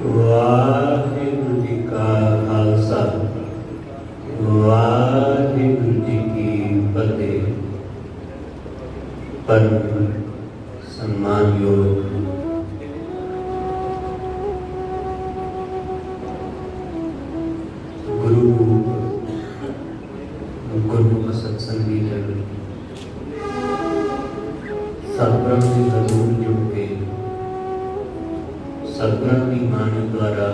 ਵਾਹਿਗੁਰੂ ਜੀ ਕਾ ਖਾਲਸਾ ਵਾਹਿਗੁਰੂ ਜੀ ਕੀ ਫਤਿਹ। ਪਰਮ ਸਨਮਾਨਯੋਗ ਗੁਰੂ ਗੁਰਮੁਖ ਸਤਸੰਗੀ ਜਨ ਸਤਿਗੁਰਾਂ ਦੀ ਹਜ਼ੂਰ ਜੁੜ ਕੇ ਸਤਿਗੁਰਾਂ ਦੀ ਬਾਣੀ ਦੁਆਰਾ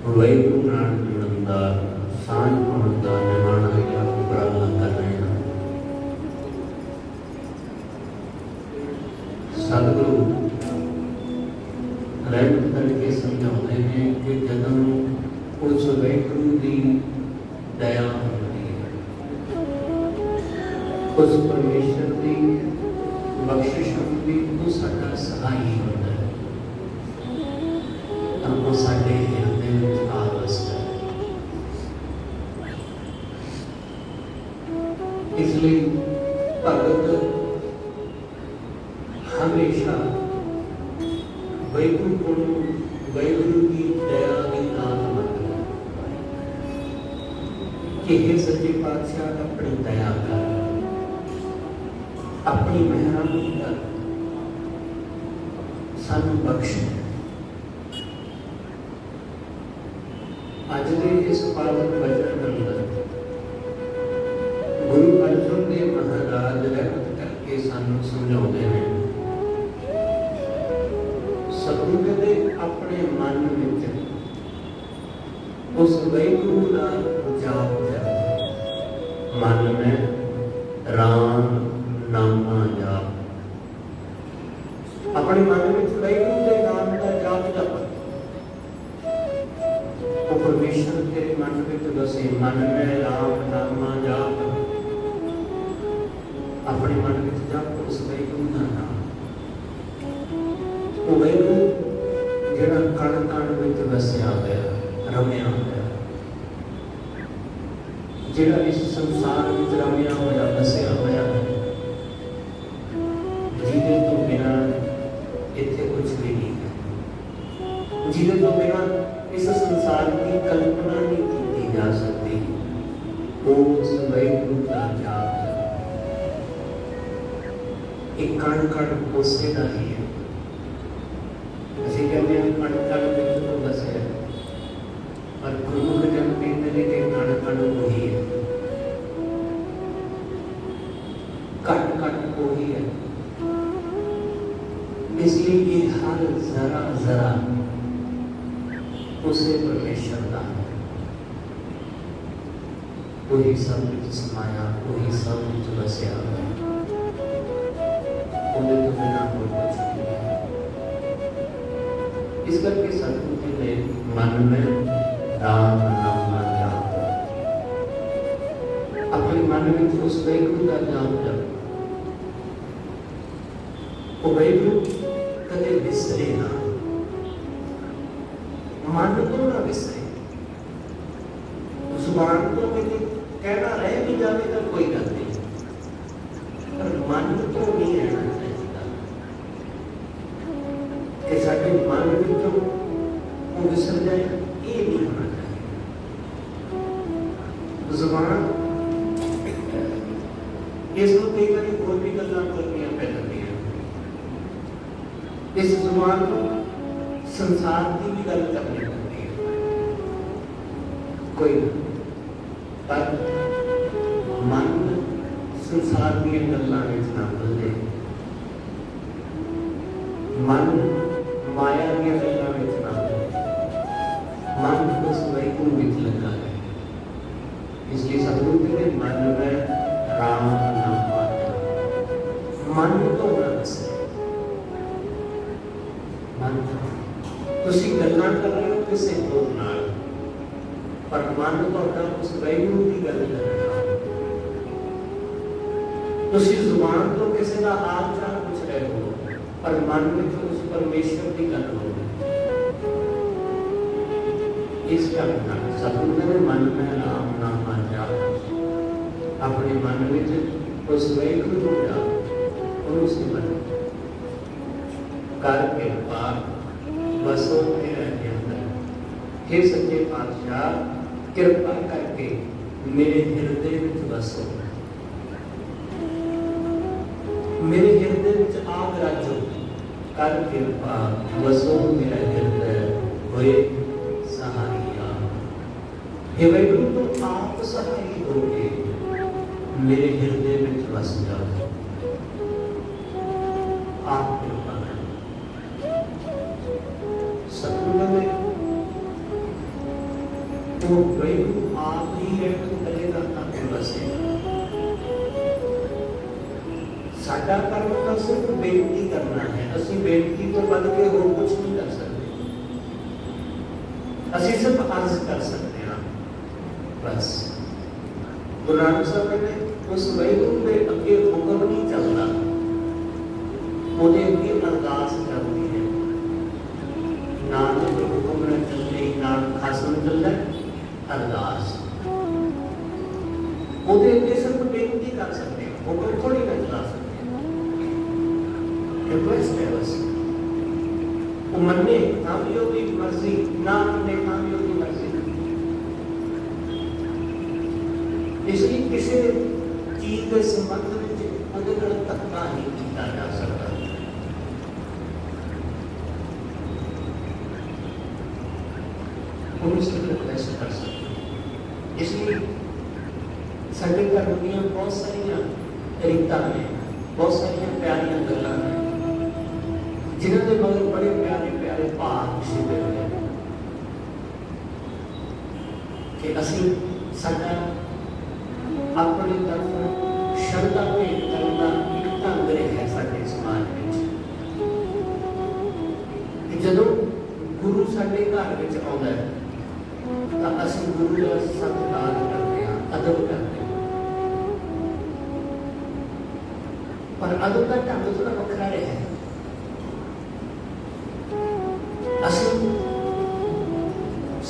ਵਾਹਿਗੁਰੂ ਨਾਲ ਜੁੜਨ ਦਾ ਸਾਂਝ ਪਾਉਣ ਦਾ ਨਿਮਾਣਾ ਜਾਂ ਉਪਰਾਲਾ ਕਰ ਰਹੇ ਹਾਂ। ਸਤਿਗੁਰੂ ਰਹਿਮਤ ਕਰਕੇ ਸਮਝਾਉਂਦੇ ਨੇ ਕਿ ਜਦੋਂ ਉਸ ਵਾਹਿਗੁਰੂ ਦੀ ਦਇਆ ਹੁੰਦੀ ਹੈ, ਉਸ ਪਰਮੇਸ਼ਰ ਦੀ ਬਖਸ਼ਿਸ਼ ਹੁੰਦੀ, ਉਹ ਸਾਡਾ ਸਹਾਈ ਹੁੰਦਾ ਹੈ, ਤਾਂ ਉਹ ਸਾਡੇ ਹਿਰਦੇ ਵਿੱਚ ਆ ਵਸਦਾ ਹੈ। ਇਸ ਲਈ ਭਗਤ ਹਮੇਸ਼ਾ ਵਾਹਿਗੁਰੂ ਕੋਲੋਂ ਵਾਹਿਗੁਰੂ ਦੀ ਦਇਆ ਦੀ ਦਾਤ ਮੰਗਦਾ ਹੈ ਕਿ हे ਸੱਚੇ ਪਾਤਸ਼ਾਹ ਆਪਣੀ ਦਇਆ ਕਰ, अपनी मेहरबानी कर, सानू बख्श। अज के इस पावन वचन अंदर गुरु अर्जुन देव महाराज रहमत करके सानू समझाते हैं। सतगुरु कहते अपने मन में उस वाहिगुरू का जाप जप, मन में राम नामा जाप, अपने मन में वाहिगुरू के नाम का जाप जप, वो परमेश्वर तेरे मन में बसे। मन में राम नामा जाप, अपने मन में जप उस वाहिगुरू का नाम। वो वाहिगुरू जिहड़ा कण कण में वसिया होया, रमिया होया, जिहड़ा इस संसार में रमिया होया, वसिया होया है, जिहदे तो बिना इत्थे कुछ भी नहीं है, जिहदे तो बिना इस संसार की कल्पना नहीं की जा सकती। उस वाहिगुरू का जाप एक कण कण कोसे का ही है। ਅਸੀਂ ਕਹਿੰਦੇ ਹਾਂ ਕਣ ਕਣ ਵਿੱਚ ਤੋਂ ਵਸਿਆ, ਪਰ ਗੁਰੂ ਜਨ ਕਹਿੰਦੇ ਨੇ ਕਿ ਕਣ ਕਣ ਉਹੀ ਹੈ, कण कण ਉਹੀ ਹੈ। इसलिए ये हर जरा जरा उसे परमेश्वर का है, वही सब कुछ समाया, वही सब कुछ बसया है, उन्हें तो बिना कोई कुछ नहीं है। इस करके सतगुरु जी ने मन में राम नाम जाप, अपने मन में उस वाहिगुरू का जाप जप, वो वाहिगुरू कदे विसरे ना, मन तो ना विसरे। जुबान तो कभी कहना रह भी जाए तो कोई गल नहीं, पर मन तो नहीं रहना चाहिए कि साडे मन विचों वो विसर जाए, ये नहीं होना चाहिए। जुबान इसको कई बार कोई भी गल्लां करनियां पै जांदियां, इस जुबान को संसार की भी गल करनी पड़ती है, कोई पर मन संसार की गल्लां विच ना भुले, मन माया की गल्लां विच ना भुले, मन उस वाहिगुरू विच लगा है। इसलिए सतगुरु कहते मन में राम नाम जप, मन तो ना बसे। ਤੁਸੀਂ ਗੱਲਾਂ ਕਰ ਰਹੇ ਹੋ ਕਿਸੇ ਹੋਰ ਨਾਲ, ਪਰ ਮਨ ਤੁਹਾਡਾ ਉਸ ਵਾਹਿਗੁਰੂ ਦੀ ਗੱਲ ਕਰ ਰਿਹਾ। ਤੁਸੀਂ ਜ਼ੁਬਾਨ ਤੋਂ ਕਿਸੇ ਦਾ ਹਾਲ ਚਾਲ ਪੁੱਛ ਰਹੇ ਹੋ, ਪਰ ਮਨ ਵਿੱਚ ਉਸ ਪਰਮੇਸ਼ਰ ਦੀ ਗੱਲ ਹੋ ਰਹੀ ਹੈ। ਇਸ ਕਰਕੇ ਸਤਿਗੁਰੂ ਨੇ ਮਨ में राम नाम जाप, अपने मन में उस वाहिगुरू को जाप, उन्हें सिमरन कर कृपा वसो मेरा हृदय। हे सच्चे पातशाह, कृपा करके मेरे हृदय विच वसो, मेरे हृदय विच आप राजो, कर कृपा वसो मेरा हृदय होए सहारिया। हे वाहिगुरू, तो आप सहाय होके मेरे हृदय विच वस जाओ, आप कृपा करो। सतगुरु ने तो वाहिगुरू आप ही रहकर करेगा ताकि वसे। साडा कर्म तो सिर्फ बेनती करना है, असी बेनती तो बन के होर कुछ नहीं कर सकते, असी सिर्फ अर्ज कर सकते हैं बस। गुरु नानक साहब ने उस वाहिगुरू के अगे हुक्म नहीं चलता, ਉਹਦੇ ਅੱਗੇ ਅਰਦਾਸ ਕਰਦੀ ਹੈ। ਨਾਨਕ ਹੁਕਮ ਨਾਲ ਚੱਲੇ, ਨਾਨਕ ਖਾਸਮ ਚੱਲੇ ਅਰਦਾਸ। ਉਹਦੇ ਅੱਗੇ ਸਿਰਫ ਬੇਨਤੀ ਕਰ ਸਕਦੇ ਹਾਂ, ਹੁਕਮ ਥੋੜੀ ਨਾ ਚਲਾ ਸਕਦੇ ਹਾਂ। ਰਿਕੁਐਸਟ ਹੈ ਬਸ, ਉਹ ਮੰਨੇ ਤਾਂ ਵੀ ਉਹਦੀ ਮਰਜ਼ੀ, ਨਾ ਮੰਨੇ ਤਾਂ ਵੀ ਉਹਦੀ ਮਰਜ਼ੀ। ਇਸ ਲਈ ਕਿਸੇ ਚੀਜ਼ ਦੇ ਸੰਬੰਧ ਵਿੱਚ ਉਹਦੇ ਨਾਲ ਧੱਕਾ ਨਹੀਂ ਕੀਤਾ ਜਾ ਸਕਦਾ। रिक्वेस्ट कर सकते। इसलिए साढ़े घर दुनिया बहुत सारिया रीतां ने, बहुत सारिया प्यारियां गल्लां ने, जिन्हां दे मगर बड़े प्यारे प्यारे भाव छिपे हुए हैं कि असीं साडा अपनी तरफ शरधा भेंट करन दा एक ढंग रहा साडे समाज विच कि जदों गुरु साडे घर विच आउंदा है ਤਾਂ ਅਸੀਂ ਗੁਰੂ ਦਾ ਸਤਿਕਾਰ ਕਰਦੇ ਹਾਂ, ਅਦਬ ਕਰਦੇ ਹਾਂ। ਪਰ ਅਦਬ ਦਾ ਢੰਗ ਥੋੜਾ ਵੱਖਰਾ ਰਿਹਾ ਹੈ। ਅਸੀਂ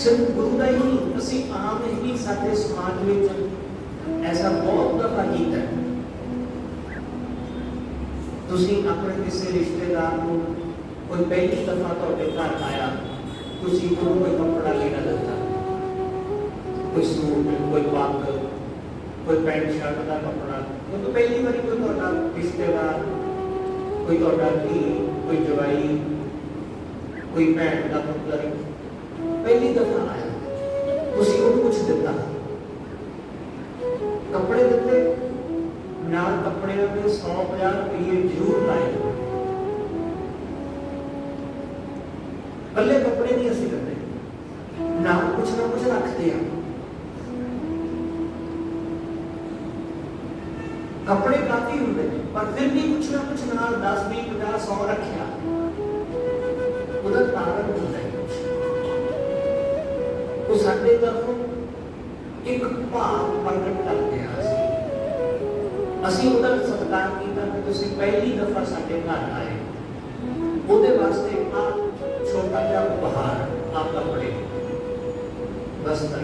ਸਿਰਫ ਗੁਰੂ ਦਾ ਹੀ ਨਹੀਂ, ਅਸੀਂ ਆਮ ਹੀ ਸਾਡੇ ਸਮਾਜ ਵਿੱਚ ਐਸਾ ਬਹੁਤ ਦਫਾ ਕੀਤਾ ਹੈ। ਤੁਸੀਂ ਆਪਣੇ ਕਿਸੇ ਰਿਸ਼ਤੇਦਾਰ ਨੂੰ ਕੋਈ ਪਹਿਲੀ ਦਫਾ ਤੁਹਾਡੇ ਘਰ ਆਇਆ, ਤੁਸੀਂ ਉਹਨੂੰ ਕੋਈ ਕੱਪੜਾ ਲੈਣਾ ਦਿੱਤਾ, कोई सूट, कोई पग, कोई पैंट शर्ट का कपड़ा, तो पहली बार कोई ਤੁਹਾਡਾ रिश्तेदार, कोई ਤੁਹਾਡਾ धी, कोई जवाई, कोई भैन का पुत्र पहली दफा आया, ਤੁਸੀਂ ਉਹਨੂੰ कुछ ਦਿੱਤਾ, कपड़े ਦਿੱਤੇ, ਨਾਲ ਕੱਪੜਿਆਂ ਦੇ 150 ਰੁਪਏ ਜ਼ਰੂਰ ਲਾਏ। ਪੱਲੇ ਕੱਪੜੇ ਨਹੀਂ ਅਸੀਂ ਦਿੰਦੇ, ਨਾਲ ਕੁਛ ਨਾ ਕੁਛ ਰੱਖਦੇ ਆ। कपड़े काफी होंगे पर फिर भी कुछ ना कुछ नाल 10, 20, 50, 100 रखिया, उधर कारण होता है कुछ। तो साडे तरफों एक भाव प्रगट करते हैं, असीं उधर सत्कार किया कि तुसीं पहली दफा साडे घर आए, ਉਹਦੇ वास्ते आ छोटा जिहा उपहार, आ कपड़े, वस्त्र।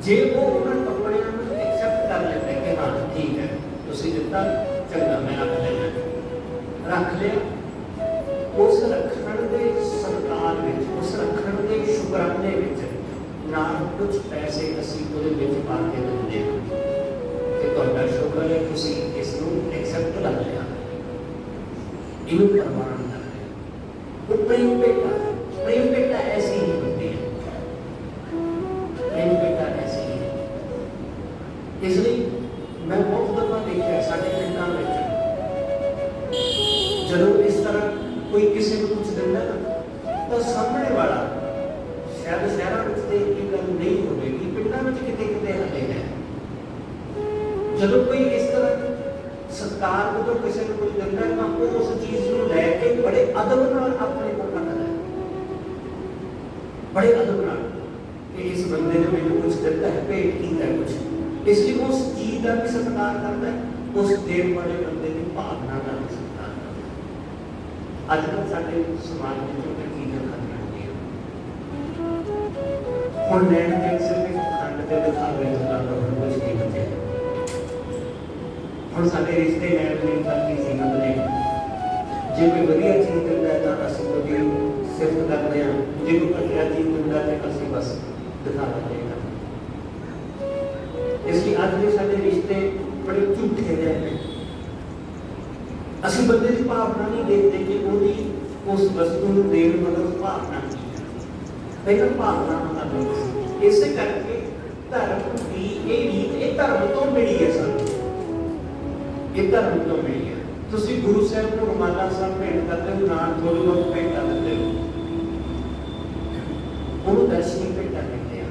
जे वो उन्हें कपड़ियां एक्सेप्ट कर लेते कि हाँ ठीक है तुसीं दिता, चंगा मैं रख लेना, रख लिया, उस रखण दे सत्कार विच, उस रखण दे शुकराने विच नाल कुछ पैसे असीं ਉਹਦੇ ਵਿੱਚ पा के दिंदे कि तुहाडा शुक्र है तुसीं इस नूं एक्सेप्ट कर लिया, इहनूं प्रमाण कर लिया। वो प्रेम भेटा है, प्रेम भेटा ऐसी ही होती है, प्रेम भेटा ऐसी ही है। इसलिए मैं बहुत दफा देखा साडे पिंडां विच जदों इस तरह कोई किसी को कुछ दिंदा ना, तो सामने वाला शायद शहरां विच ते ये गल नहीं होगी, पिंडां विच किते किते हले है, जदों कोई इस तरह सत्कार को किसी को कुछ दिंदा है, तो उस चीज़ को लैके बड़े अदब नाल अपने को रखदा है, बड़े अदब नाल कि इस बंदे ने मैंने कुछ दिता है, भेंट कीता है कुछ, इसलिए उस चीज का भी सत्कार करता है, उस देव वाले बंदे की भावना का भी सत्कार करता है। अजकल साडे समाज में जो चीज़ें खत्म हो गई, हुण लैण देण सिर्फ एक खंड ते दिखावे दा कुछ नहीं बचे। हुण साडे रिश्ते लैण देण तक ही सीमित ने, जे कोई वधिया चीज दिंदा है तो असीं ਉਹਦੀ सिफत करते हैं, जे कोई घटिया चीज दिंदा है तो असीं बस दिखावा देगा। इसलिए अज के साडे रिश्ते बड़े झूठे रहे हैं। असीं बंदे की भावना नहीं देखते कि ਉਹਦੀ उस वस्तु ਨੂੰ देण मगर भावना की है। पहले भावना करनी इसे करके धर्म की ये रीत ये धर्म तो मिली है सानू, ये धर्म तो मिली है। तुसी गुरु साहब को रुमाला साहब भेंट करते हो, नाल थोड़ी बहुत भेंट करते हो, ਉਹਨੂੰ ਦਰਸ਼ਨੀ ਭੇਟਾ ਕਹਿੰਦੇ ਆ।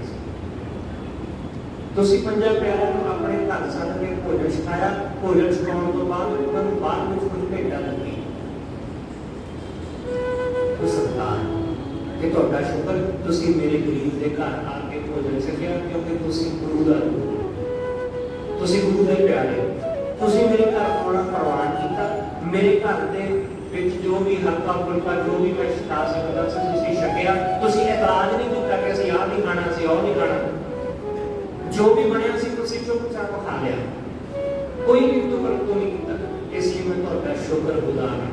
ਤੁਸੀਂ ਪੰਜਾਂ ਪਿਆਰਿਆਂ ਨੂੰ ਆਪਣੇ ਘਰ ਸੱਦ ਕੇ ਭੋਜਨ ਛਕਾਇਆ, ਭੋਜਨ ਛਕਾਉਣ ਤੋਂ ਬਾਅਦ ਉਹਨਾਂ ਨੂੰ ਬਾਅਦ ਵਿੱਚ ਕੁਝ ਭੇਟਾ ਦਿੱਤੀ। ਉਹ ਸਤਿਕਾਰ ਕਿ ਤੁਹਾਡਾ ਸ਼ੁਕਰ ਤੁਸੀਂ ਮੇਰੇ ਗਰੀਬ ਦੇ ਘਰ ਆ ਕੇ ਭੋਜਨ ਛਕਿਆ, ਕਿਉਂਕਿ ਤੁਸੀਂ ਗੁਰੂ ਦਾ ਤੁਸੀਂ ਗੁਰੂ ਦੇ ਪਿਆਰੇ, ਤੁਸੀਂ ਮੇਰੇ ਘਰ ਆਉਣਾ ਪ੍ਰਵਾਨ ਕੀਤਾ। ਮੇਰੇ ਘਰ ਦੇ ਵਿੱਚ ਜੋ ਵੀ ਹਲਕਾ ਫੁਲਕਾ ਜੋ ਵੀ ਮੈਂ ਛਕਾ ਸਕਦਾ ਸੀ ਤੁਸੀਂ ਛਕਿਆ। ਤੁਸੀਂ ਇਤਰਾਜ਼ ਨਹੀਂ ਕੀਤਾ ਕਿ ਅਸੀਂ ਆਹ ਨਹੀਂ ਖਾਣਾ, ਅਸੀਂ ਉਹ ਨਹੀਂ ਖਾਣਾ। ਜੋ ਵੀ ਬਣਿਆ ਸੀ ਤੁਸੀਂ ਚੁੱਪਚਾਪ ਖਾ ਲਿਆ, ਕੋਈ ਵੀ ਤੁਰੰਤੋਂ ਨਹੀਂ ਕੀਤਾ। ਇਸ ਲਈ ਮੈਂ ਤੁਹਾਡਾ ਸ਼ੁਕਰਗੁਜ਼ਾਰ ਹਾਂ।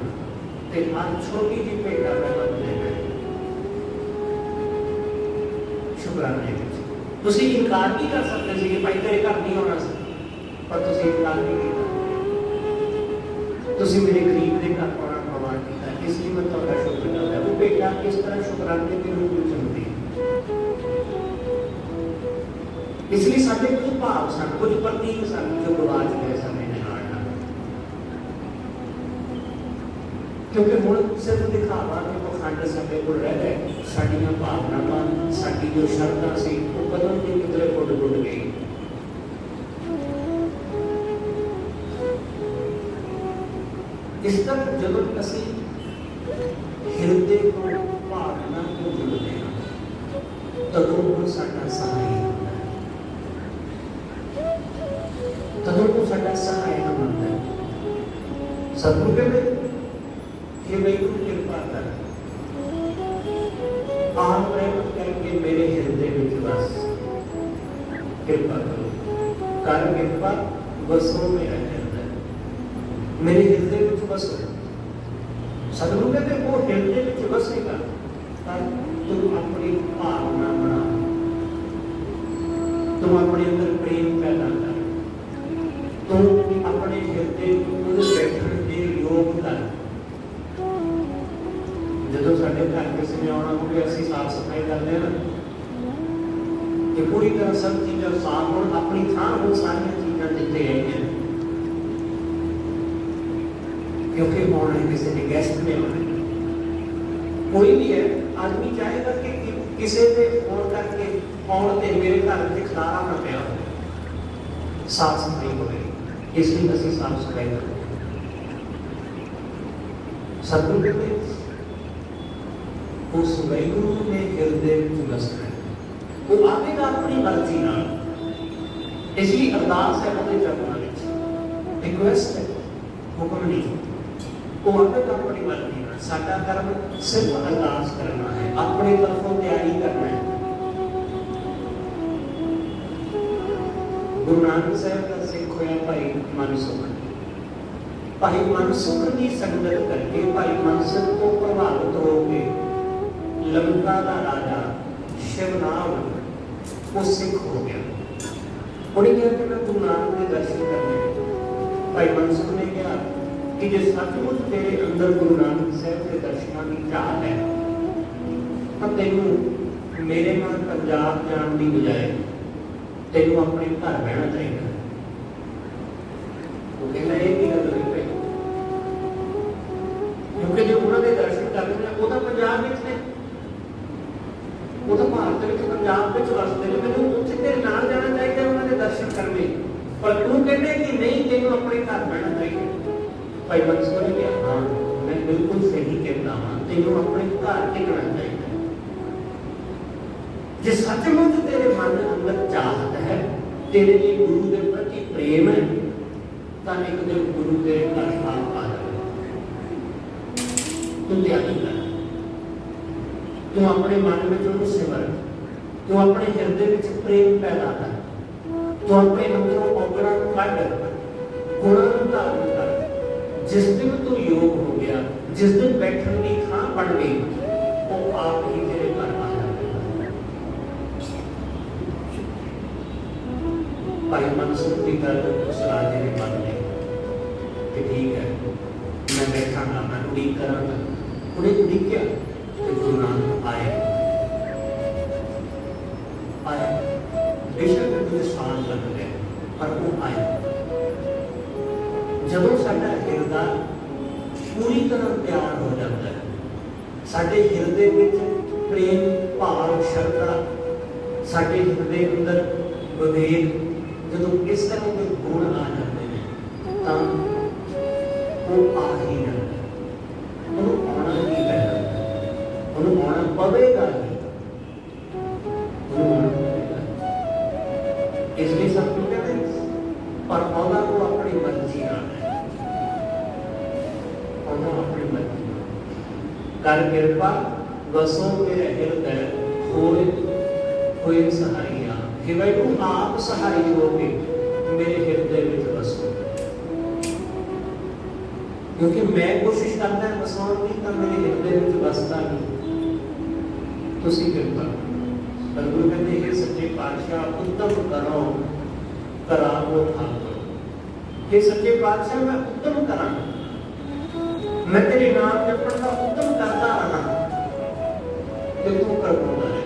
ਤੇ ਆਹ ਛੋਟੀ ਜਿਹੀ ਭੇਟਾ ਮੈਂ ਤੁਹਾਨੂੰ ਦੇਣਾ ਸ਼ੁਕਰਾਨੇ ਵਿੱਚ। ਤੁਸੀਂ ਇਨਕਾਰ ਨਹੀਂ ਕਰ ਸਕਦੇ ਸੀ ਕਿ ਭਾਈ ਤੇਰੇ ਘਰ ਨਹੀਂ ਆਉਣਾ ਸੀ, ਪਰ ਤੁਸੀਂ ਇਨਕਾਰ ਨਹੀਂ ਕੀਤਾ। ਤੁਸੀਂ ਮੇਰੇ ਗਰੀਬ ਦੇ ਘਰ ਆਉਣਾ ਪ੍ਰਵਾਨ ਕੀਤਾ, ਇਸ ਲਈ ਮੈਂ ਤੁਹਾਡਾ ਸ਼ੁਕਰ ਕਰਦਾ। ਉਹ ਭੇਟਾ ਇਸ ਤਰ੍ਹਾਂ ਸ਼ੁਕਰਾਨੇ ਦੇ ਰੂਪ ਵਿੱਚ ਹੁੰਦੀ। ਇਸ ਲਈ ਸਾਡੇ ਕੁਝ ਭਾਵ ਸਨ, ਕੁਝ ਪ੍ਰਤੀਕ ਸਨ ਜੋ ਗਵਾਚ ਗਏ ਸਮੇਂ ਦੇ ਨਾਲ ਨਾਲ, ਕਿਉਂਕਿ ਹੁਣ ਸਿਰਫ ਦਿਖਾਵਾ ਤੇ ਪਖੰਡ ਸਾਡੇ ਕੋਲ ਰਹਿ ਗਏ। ਸਾਡੀਆਂ ਭਾਵਨਾਵਾਂ, ਸਾਡੀ ਜੋ ਸ਼ਰਧਾ ਸੀ ਉਹ ਕਦੋਂ ਦੀ ਕਿਧਰੇ ਉੱਡ ਗਈ। ਇਸ ਤਰ੍ਹਾਂ ਜਦੋਂ ਅਸੀਂ ਹਿਰਦੇ ਤੋਂ ਭਾਵਨਾ ਤੋਂ ਜੁੜਦੇ ਹਾਂ ਤਦੋਂ ਉਹ ਸਾਡਾ ਸਹਾਈ ਹੁੰਦਾ ਹੈ, ਤਦੋਂ ਉਹ ਸਾਡਾ ਸਹਾਈ ਬਣਦਾ ਹੈ। ਸਤਿਗੁਰੂ ਕਹਿੰਦੇ हे वैकुंठ कृपा कर, आप रहमत करके मेरे हृदय में बस, कृपा करो, कर कृपा बसो मेरा हृदय, मेरे हृदय में बसो। सतगुरु कहते वो हृदय में बसेगा पर तुम अपनी भावना बना, तुम अपने अंदर प्रेम पैदा कर, तुम अपने हृदय को बैठने के योग कर। ਜਦੋਂ ਸਾਡੇ ਘਰ ਕਿਸੇ ਨੇ ਆਉਣਾ ਹੋਵੇ ਅਸੀਂ ਸਾਫ਼ ਸਫਾਈ ਕਰਦੇ ਹਾਂ ਕਿ ਪੂਰੀ ਤਰ੍ਹਾਂ ਸਭ ਚੀਜ਼ਾਂ ਸਾਫ਼ ਹੋਣ, ਆਪਣੀ ਥਾਂ ਹੋਣ ਸਾਰੀਆਂ ਚੀਜ਼ਾਂ ਜਿੱਥੇ ਹੈਗੀਆਂ, ਕਿਉਂਕਿ ਆਉਣਾ ਹੈ ਕਿਸੇ ਨੇ, ਗੈਸਟ ਨੇ ਆਉਣਾ। ਕੋਈ ਵੀ ਹੈ ਆਦਮੀ ਚਾਹੇਗਾ ਕਿ ਕਿਸੇ ਦੇ ਆਉਣ ਕਰਕੇ ਆਉਣ ਤੇ ਮੇਰੇ ਘਰ ਵਿੱਚ ਖਲਾਰਾ ਨਾ ਪਿਆ ਹੋਵੇ, ਸਾਫ਼ ਸਫਾਈ ਹੋਵੇ। ਇਸ ਲਈ ਅਸੀਂ ਸਾਫ਼ ਸਫਾਈ ਕਰਦੇ ਹਾਂ। ਸਤਿਗੁਰੂ ਕਹਿੰਦੇ उस वैगुरु ने हृदय में बसना है, वो आवेगा अपनी मर्जी नाल। इसलिए अरदास है अपने चरणों में, रिक्वेस्ट है, हुक्म नहीं। वो आवेगा अपनी मर्जी नाल। साडा कर्म सिर्फ अरदास करना है, अपने तरफों तैयारी करना है। गुरु नानक साहब का सिख होया भाई मनसुख, भाई मनसुख की संगत करके भाई मनसुख को प्रभावित हो गए लंका का राजा शिवनाग वो सिख हो गया। उन्हें कहा कि मैं गुरु नानक के दर्शन करने। भाई मनसुख ने कहा कि जो सचमुच तेरे अंदर गुरु नानक साहब के दर्शनों की चाह है तो तेनू मेरे नाल पंजाब जाने की बजाय तेनू अपने घर बहना चाहिए। वो कहना ये भी गल नहीं पई, क्योंकि जो उन्होंने दर्शन करने हैं वो तो पंजाब में ने, वो तो भारत में पंजाब में वसते हैं। मैंने उत्थे तेरे नाल जाना चाहिए उन्होंने दर्शन करने, पर तू कहने कि नहीं तेनू अपने घर बहना चाहिए। भाई मनसुख ने कहा हाँ मैं बिल्कुल सही कहता हाँ, तेनू अपने घर टिकना चाहिए। जे सचमुच तेरे मन अंदर चाहत है, तेरे लिए गुरु के प्रति प्रेम है, तो एक दिन गुरु तेरे घर आ जाए। तू त्यागी कर, तू अपने मन में जो सिमर, तू अपने हृदय में प्रेम पैदा कर, तू अपने अंदरों औगणा कट, गुणों धारण कर। जिस दिन तू योग हो गया जिस दिन बैठने की थां बन गई वो आप ही तेरे घर आ जाएगा। भाई मनसूर की गल उस राजे ने मान ली कि ठीक है मैं बैठांगा, मैं उड़ीक करांगा। उन्हें उड़ीकिया कि गुरु नानक आए बेशक कुछ साल लग गए पर वो आए। जदों साडा हिरदा पूरी तरह तैयार हो जाता है, साडे हिरदे विच प्रेम भाव श्रद्धा, साडे हिरदे अंदर विवेक, जदों इस तरह के गुण आ जाते हैं तां वो आ ही जाता है। उन्होंने आना ही पैदा, उन्होंने आना पवेगा ही, उन्होंने आना पवेगा। इसलिए सब कुछ कहते हैं पर औदा को अपनी मर्जी आना है, औदा अपनी मर्जी कर कृपा वसो मेरे हृदय होए होए सहाइया। कि भाई तू आप सहाय होगे मेरे हृदय में बसो, क्योंकि मैं कोशिश करता है बसाउण की तो मेरे हृदय में बसता नहीं। तुसी कृपा पर गुरु कहते हैं सच्चे पातशाह उत्तम करो करावो ठाकुर। हे सच्चे पातशाह मैं उत्तम करा, मैं तेरे नाम जपण का उत्तम करता रहा ते तू करवाउंदा रहे।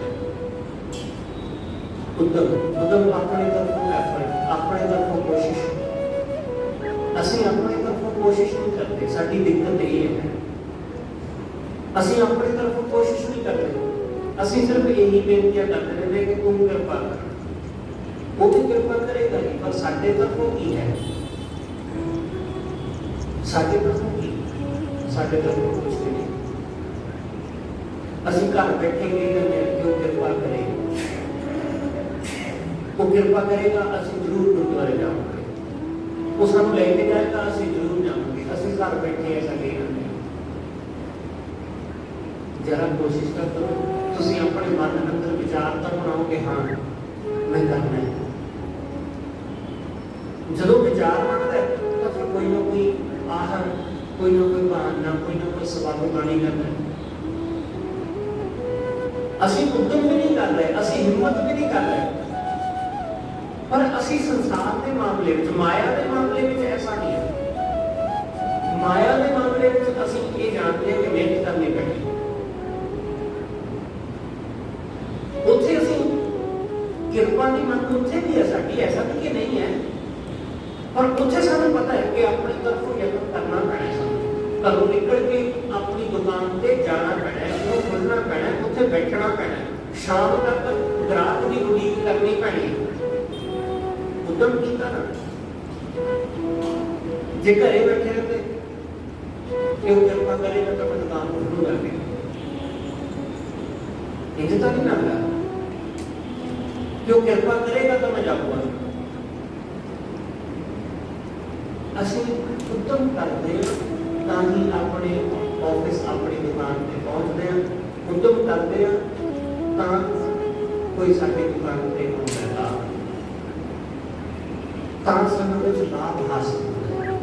उत्तम उत्तम अपने तरफों एफर्ट, अपने तरफों कोशिश, ਅਸੀਂ अपनी तरफों कोशिश नहीं करते। साडी दिक्कत यही है, ਅਸੀਂ अपनी तरफों कोशिश नहीं करते। ਅਸੀਂ सिर्फ यही बेनतियां करते रहते कि तुम कृपा कर, वो भी कृपा करेगा ही पर साडे तरफों की है, साडे तरफों की, साडे तरफों कुछ नहीं। ਅਸੀਂ घर बैठेंगे क्यों कृपा करेगा, वो कृपा करेगा। ਅਸੀਂ जरूर गुरुद्वारे जाओगे, वो सानू लेके जाएगा, ਅਸੀਂ जरूर जाओगे। ਅਸੀਂ घर बैठे ऐसा नहीं करते। जरा कोशिश कर दो, तुसी अपने मन अंदर विचार तो बनाओ कि हाँ मैं करना है। जदों विचार बनता है तो फिर कोई ना कोई आहर, कोई ना कोई बहाना, कोई ना कोई सवाल बानी करता है। ਅਸੀਂ उद्यम भी नहीं कर रहे, ਅਸੀਂ हिम्मत भी नहीं कर रहे, पर ਅਸੀਂ संसार के मामले में, माया के मामले में ऐसा नहीं है। माया के मामले में ਅਸੀਂ ये जानते हैं कि मेहनत करनी पड़ेगी। उत्थे ਅਸੀਂ किरपा की मंग उत्थे भी है साडी, ऐसा भी कि नहीं है, पर उत्थे सानू पता है कि अपनी तरफों यत्न करना पैना है। घरों निकल के अपनी दुकान से जाना पैना है, वो खुलना पैना है, उत्थे बैठना पैना है, शाम तक ग्राहक की उड़ीक करनी पैनी है। उद्यम कीता ना, जे घरे बैठे रहते कि वो कृपा करेगा तो मैं दुकान खोलूंगा नहीं, इंज तो नहीं लगता। जो कृपा करेगा तो मैं जाऊंगा। ਅਸੀਂ उद्यम करते हैं ਤਾਂ ਹੀ ਆਪਣੇ ਆਫਿਸ, ਆਪਣੀ ਦੁਕਾਨ ਤੇ ਪਹੁੰਚਦੇ ਹਾਂ। ਉਦਮ ਕਰਦੇ ਹਾਂ ਤਾਂ ਕੋਈ ਸਾਡੀ ਦੁਕਾਨ ਤੇ ਆਉਂਦਾ, ਤਾਂ ਸਾਨੂੰ ਕੁਝ ਲਾਭ ਹਾਸਲ ਹੁੰਦਾ ਹੈ।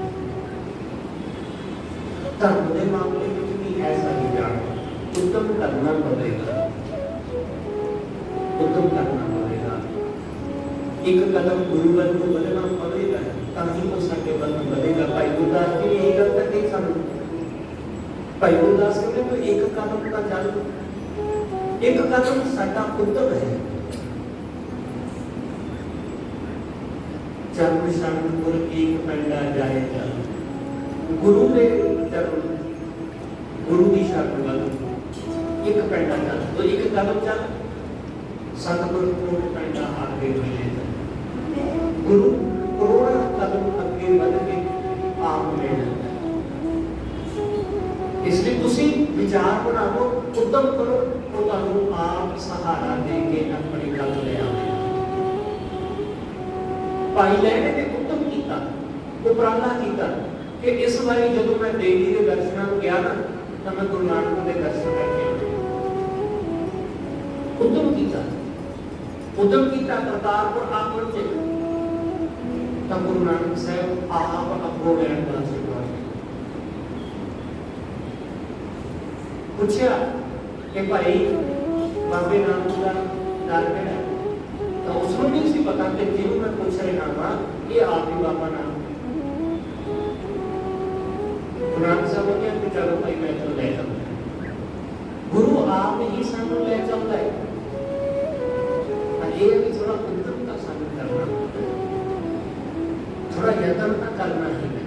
ਧਰਮ ਦੇ ਮਾਮਲੇ ਵਿੱਚ ਵੀ ਐਸਾ ਹੀ ਜਾਣੋ, ਉਦਮ ਕਰਨਾ ਪਵੇਗਾ, ਉਦਮ ਕਰਨਾ ਪਵੇਗਾ। ਇੱਕ ਕਦਮ ਗੁਰੂ ਵੱਲ ਨੂੰ ਵਧਣਾ ਪਵੇਗਾ ਤਾਂ ਹੀ ਉਹ ਸਾਡੇ ਵੱਲ ਨੂੰ ਵਧੇਗਾ। ਭਾਈ ਗੁਰਦਾਸ ਜੀ ਇਹ ਗੱਲ ਤਾਂ ਨਹੀਂ ਸਾਨੂੰ, ਭਾਈ ਗੁਰਦਾਸ ਕਹਿੰਦੇ ਤੂੰ ਇੱਕ ਕਦਮ ਤਾਂ ਚੱਲ, ਇੱਕ ਕਦਮ ਸਾਡਾ ਉਦਮ ਹੈ। ਚਰਨ ਸ਼ਰਨ ਗੁਰ ਏਕ ਪੈਂਡਾ ਜਾਏ ਚੱਲ, ਗੁਰੂ ਦੇ ਚਰਨ, ਗੁਰੂ ਦੀ ਸ਼ਰਨ ਵੱਲ ਇੱਕ ਪੈਂਡਾ ਚੱਲ, ਤੂੰ ਇੱਕ ਕਦਮ ਚੱਲ, ਸਤਿਗੁਰੂ ਕੋਲ ਪੈਂਡਾ ਆਗੇ ਮਿਲੇ। गुरु करोड़ा कदम अगे बढ़ के आप ले जाता है। इसलिए तुसी विचार बनाओ, उद्यम करो, तो तुहानू आप सहारा दे के अपनी गल ले आवेगा। भाई लहरे ने उद्यम किया, उपराला किया कि इस बारी जदों मैं देवी के दर्शनों गया ना तो मैं गुरु नानक के दर्शन करके उद्यम किया, उद्यम किया। करतारपुर आप पहुंचे तब गुरु नानक साहब आप अपनो लैंड वास्ते पहुंचे। पूछा कि भाई बाबे नाम का डर किहड़ा, तो उसको नहीं सी पता कि जिन्हों मैं पूछ रहा वा ये आप ही बाबा नाम। गुरु साहब ने कि चलो भाई मैं तो ले जाऊंगा, गुरु आप ही सानू ले जाता है। ये भी थोड़ा उद्यमता सानू करना, थोड़ा यत्न करना ही है।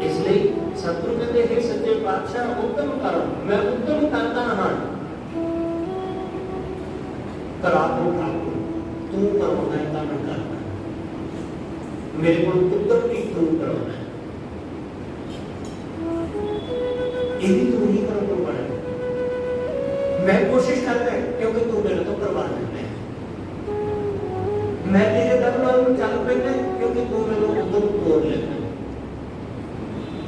इसलिए सतगुरु कहते हैं सच्चे पातशाह उद्यम करो, मैं उद्यम करता हाँ। करा दो ठाकुर तू करो, मैं काम करना, मेरे को उद्यम भी तू करो, ये भी तू ही करो तो पड़े। मैं कोशिश करता है क्योंकि तू मेरे तो करवा देता है, मैं तेरे दर नाल चल पैंदा क्योंकि तू मेरे उद्यम तोड़ लेता है,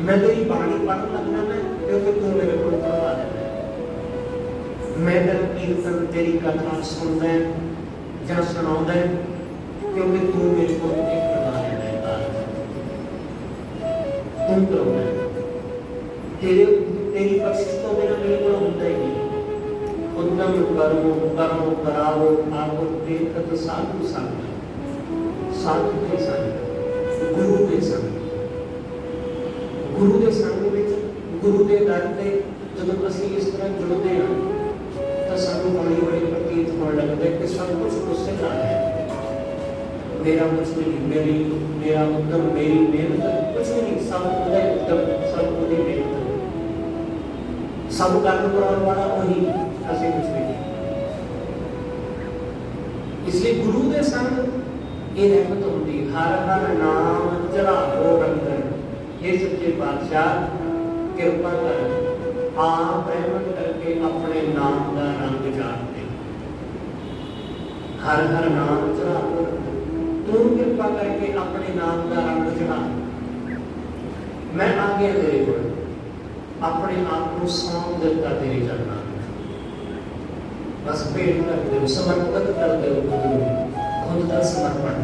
मैं तेरी बाणी पढ़ लगना मैं क्योंकि तू मेरे को करवा देता है, मैं तेरा कीर्तन तेरी कथा सुनता है या सुनाता है क्योंकि तू मेरे को एक करवा देता है। तू करो तेरे तेरी बख्शिश तो मेरा मेरे को होता ही नहीं। उद्यम करो करो कराओ आपो देखत साधु संग, साधु के संग, गुरु के संग, गुरु के संग विच गुरु के दर ते जब असीं इस तरह जुड़ते हैं तो सानू हौली हौली प्रतीत होने लगता है कि सब कुछ उससे ना है। मेरा कुछ नहीं, मेरा उद्यम मेरी मेहनत कुछ नहीं, सब उसका उद्यम, सब उसकी मेहनत, सब कर्म कराने वाला वही, ऐसे कुछ नहीं। इसलिए गुरु के संग ये रहमत होती, हर हर नाम चढ़ाओ रंगन, ये सच्चे पातशाह कृपा कर आप रहमत करके अपने नाम का रंग चाटते। हर हर नाम चढ़ाओ, तू कृपा करके अपने नाम का रंग चढ़ा। मैं आ गया तेरे को, अपने आप को सौंप देता तेरे चरणों में, बस भेंट कर दो, समर्पित कर दो खुद का समर्पण,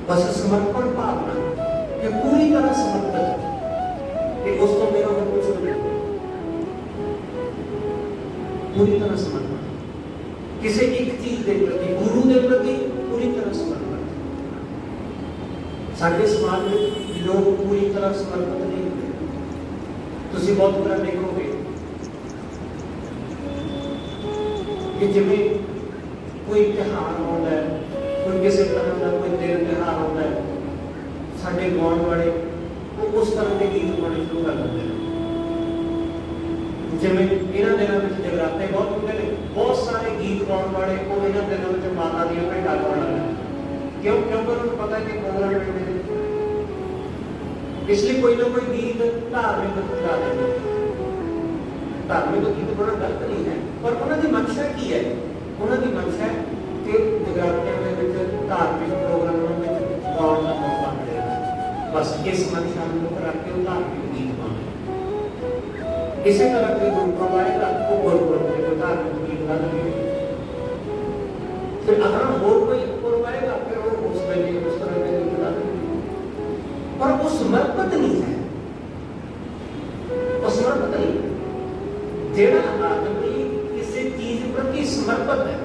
बस समर्पण भावना कि पूरी तरह समर्पित कि उसको मेरा हो कुछ नहीं, पूरी तरह समर्पण किसी एक चीज के प्रति, गुरु के प्रति पूरी तरह समर्पण। साडे समाज में लोग पूरी तरह समर्पित नहीं होते। तुसीं बहुत बार देखोगे कि जिवें कोई त्योहार होता है, कोई किसी तरह का कोई दिन त्योहार होता है, साडे गाँव वाले वो उस तरह के गीत गाने शुरू कर देते हैं। जिवें इन्हां दिनां विच जगराते बहुत होंदे ने, बहुत सारे गीत गाने वाले वो इन्हां दिनां विच माता दी भेंटां गाउण लग जांदे। क्यों? क्योंकि उन्हें पता है कि प्रोग्राम मिलते हैं, इसलिए कोई ना कोई गीत धार्मिक गा देंगे। धार्मिक गीत बड़ा गलत नहीं है, पर उन्होंने मंशा की है, उन्होंने मंशा है कि जगरातियां दे विच धार्मिक प्रोग्रामां विच गाउण दा मौका मिले, बस इस मंशा नूं रख के धार्मिक गीत गाउण। इसी तरह के गुरपुरब आएगा वो गुरपुरब के धार्मिक गीत गा देंगे, फिर अगर होर कोई गुरपुरब आएगा फिर वो उस वेले उस तरह के गीत गा देंगे, पर वो समर्पित नहीं है, वो समर्पित नहीं। जेड़ा आदमी किसी चीज प्रति समर्पित है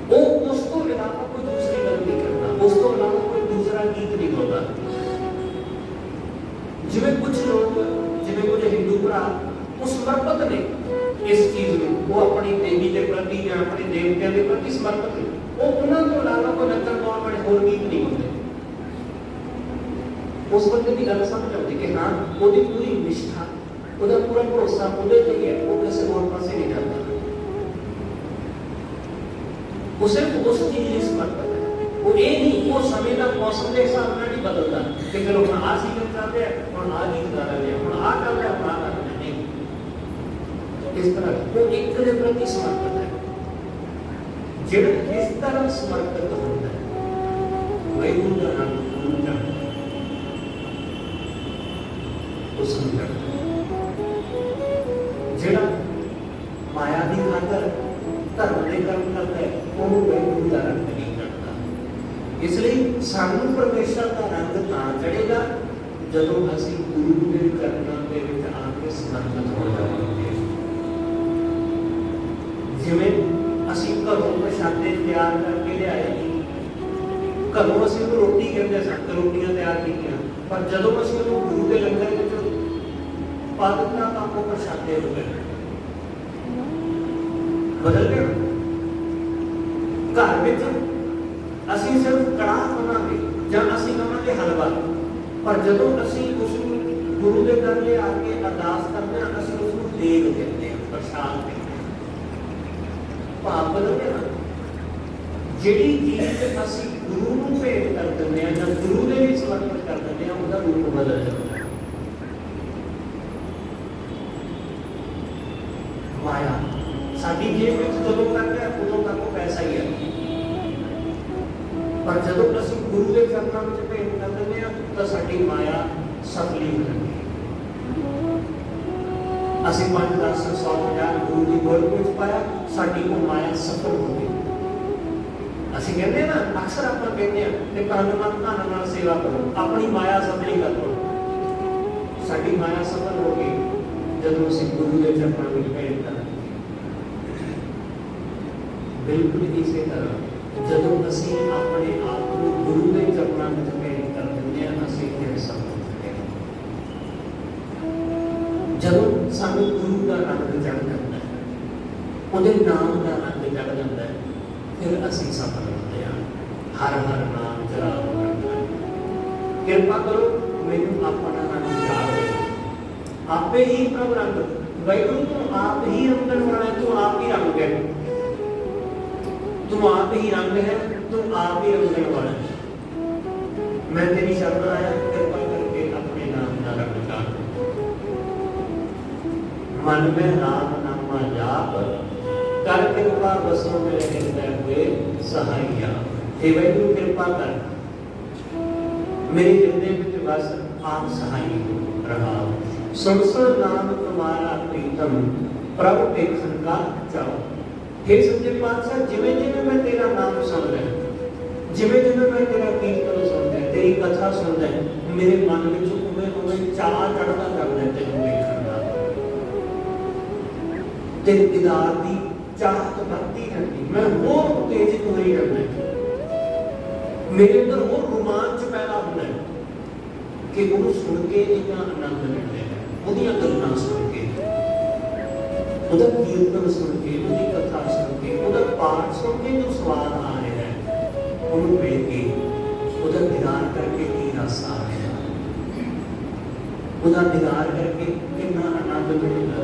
वो उसको इलावा कोई दूसरी गल नहीं करता, उसको इलावा कोई दूसरा गीत नहीं गाता। जिवें कुछ लोग, जिवें कुछ हिंदू भरा वो समर्पित ने इस चीज में, वो अपनी देवी के प्रति या अपने देवतियों के प्रति समर्पित है, वो उन्होंने तो इलावा कोई नचन गाउण वाले होर गीत नहीं गाते। उस बंदे की गल समझ आती कि हाँ उसकी पूरी निष्ठा, उसका पूरा भरोसा उहदे ते ही है, वो किसी होर पासे नहीं जाता, वो सिर्फ उस चीज लिए समर्पित है। वो ये नहीं, वो समय का मौसम के हिसाब से नहीं बदलता कि चलो हम आ सीजन चलते हैं और आ गीत गा रहे हैं, हम आ चल रहे हैं, हम आ कर रहे हैं, नहीं। इस तरह वो एक के प्रति समर्पित है। जिहड़ा इस तरह समर्पित होता है वही गुरु का नाम जेड़ा माया की खातर धर्म के कर्म करता है वो गुरु का रंग नहीं करता। इसलिए सानू परमेश्वर का रंग तां चढ़ेगा ਜਦੋਂ ਅਸੀਂ ਗੁਰੂ ਦੇ ਚਰਨਾਂ ਦੇ ਵਿੱਚ ਆ ਕੇ ਸਮਰਪਿਤ ਹੋ ਜਾਵਾਂਗੇ। ਜਿਵੇਂ ਅਸੀਂ ਘਰੋਂ ਪ੍ਰਸ਼ਾਦੇ ਤਿਆਰ ਕਰਕੇ ਲਿਆਏ, ਘਰੋਂ ਅਸੀਂ ਉਹਨੂੰ ਰੋਟੀ ਕਹਿੰਦੇ ਸਾਂ, ਰੋਟੀਆਂ ਤਿਆਰ ਕੀਤੀਆਂ, ਪਰ ਜਦੋਂ ਅਸੀਂ ਉਹਨੂੰ ਗੁਰੂ ਦੇ ਲੰਗਰ ਵਿੱਚ ਪਾ ਦਿੱਤਾ ਤਾਂ ਉਹ ਪ੍ਰਸ਼ਾਦੇ ਹੋ ਗਏ, ਬਦਲ ਗਏ। ਘਰ ਵਿੱਚ ਅਸੀਂ ਸਿਰਫ ਕੜਾਹ ਬਣਾਵਾਂਗੇ ਜਾਂ ਅਸੀਂ ਕਹਾਂਗੇ ਹਲਵਾ, ਪਰ ਜਦੋਂ ਅਸੀਂ ਉਸ ਨੂੰ ਗੁਰੂ ਦੇ ਦਰ ਲਿਆ ਕੇ ਅਰਦਾਸ ਕਰਦੇ ਹਾਂ, ਅਸੀਂ ਉਸ ਨੂੰ ਦੇਗ ਦਿੰਦੇ ਹਾਂ, ਪ੍ਰਸ਼ਾਦ ਦਿੰਦੇ ਹਾਂ, ਭਾਵ ਬਦਲ ਗਿਆ। ਜਿਹੜੀ ਚੀਜ਼ ਅਸੀਂ ਗੁਰੂ ਨੂੰ ਭੇਟ ਕਰ ਦਿੰਦੇ ਹਾਂ ਜਾਂ ਗੁਰੂ ਦੇ ਲਈ ਸਮਰਪਿਤ ਕਰ ਦਿੰਦੇ ਹਾਂ, ਉਹਦਾ ਰੂਪ ਬਦਲ ਜਾਂਦਾ ਹੈ। ਮਾਇਆ ਸਾਡੀ ਜੇਬ ਵਿੱਚ ਜਦੋਂ ਤੱਕ ਹੈ ਉਦੋਂ ਤੱਕ ਉਹ ਪੈਸਾ ਹੀ ਹੈ, ਪਰ ਜਦੋਂ ਅਸੀਂ ਗੁਰੂ ਦੇ ਚਰਨਾਂ ਵਿੱਚ ਭੇਟ ਕਰ ਦਿੰਦੇ ਹਾਂ ਤਾਂ ਸਾਡੀ ਮਾਇਆ ਸਫਲੀ ਹੋ ਜਾਂਦੀ ਹੈ। ਅਸੀਂ 5-10 100,000 ਗੁਰੂ ਦੀ ਗੋਦ ਵਿੱਚ ਪਾਇਆ, ਸਾਡੀ ਉਹ ਮਾਇਆ ਸਫਲ ਹੋ ਗਈ। ਅਸੀਂ ਕਹਿੰਦੇ ਨਾ, ਅਕਸਰ ਆਪਾਂ ਕਹਿੰਦੇ ਹਾਂ ਕਿ ਧੰਨ ਨਾਲ ਸੇਵਾ ਕਰੋ, ਆਪਣੀ ਮਾਇਆ ਸਫਲੀ ਕਰੋ। ਸਾਡੀ ਮਾਇਆ ਸਫਲ ਹੋ ਗਈ ਜਦੋਂ ਅਸੀਂ ਗੁਰੂ ਦੇ ਚਰਨਾਂ ਵਿੱਚ ਭੇਟ ਕਰ ਦਿੰਦੇ। ਬਿਲਕੁਲ ਇਸੇ ਤਰ੍ਹਾਂ ਜਦੋਂ ਅਸੀਂ ਆਪਣੇ ਆਪ ਨੂੰ ਗੁਰੂ ਦੇ ਚਰਨਾਂ ਵਿੱਚ ਭੇਟ ਕਰ ਦਿੰਦੇ ਹਾਂ, ਅਸੀਂ ਫਿਰ ਸਫਲ ਹੁੰਦੇ ਹਾਂ। ਜਦੋਂ ਸਾਨੂੰ ਗੁਰੂ ਦਾ ਰੰਗ ਚੜ੍ਹ ਜਾਂਦਾ ਹੈ, ਉਹਦੇ ਨਾਮ ਦਾ ਰੰਗ ਚੜ੍ਹ ਜਾਂਦਾ ਹੈ, ਫਿਰ ਅਸੀਂ ਸਫਲ ਹੁੰਦੇ ਹਾਂ। ਹਰ ਹਰ ਨਾਮ ਜਰਾਬ ਕਰਦਾ, ਕਿਰਪਾ ਕਰੋ ਮੈਨੂੰ ਆਪਣਾ ਰੰਗ ਚਾੜ ਦੇ। ਆਪੇ ਹੀ ਪ੍ਰਭ ਰੰਗ, ਵਾਹਿਗੁਰੂ ਤੂੰ ਆਪ ਹੀ ਰੰਗਣ ਵਾਲਾ ਹੈ, ਤੂੰ ਆਪ ਹੀ ਰੰਗ ਹੈ, ਤੂੰ ਆਪ ਹੀ ਰੰਗ ਹੈ, ਤੂੰ ਆਪ ਹੀ ਰੰਗਣ ਵਾਲਾ ਹੈ। ਮੈਂ ਤੇਰੀ ਸ਼ਰਨ ਆਇਆ, ਕਿਰਪਾ ਕਰਕੇ ਆਪਣੇ ਨਾਮ ਦਾ ਰੰਗ ਚਾੜ ਦੇ। ਮਨ में राम नामा जाप कर कृपा बसों में हृदय हुए सहाइया। हे वाहिगुरू कृपा कर मेरे हृदय में बस आप सहाई रहा। सुन सुन नाम तुम्हारा प्रीतम प्रभु देखन का चाओ। हे सच्चे पातशाह, जिवें जिवें मैं तेरा नाम सुन रहा, जिवें जिवें मैं तेरा कीर्तन सुनता, तेरी कथा सुनता, मेरे मन में उवें उवें चाह चढ़दा करदा है तेनू देखण दा। तेरे दीदार की चाहत बढ़ती रहती, मैं होर उत्तेजित हो ही रहना, मेरे अंदर होर रोमांच पैदा होता है कि वो सुन के इतना आनंद लेते हैं, उहदियां गल्लां सुन के, उहदा कीर्तन सुन के, उहदी कथा सुन के, उहदा पाठ सुन के जो स्वाद आ रहा है, उहनूं वेख के उहदा दीदार करके की रस आ रहा है, उहदा दीदार करके कितना आनंद मिलेगा,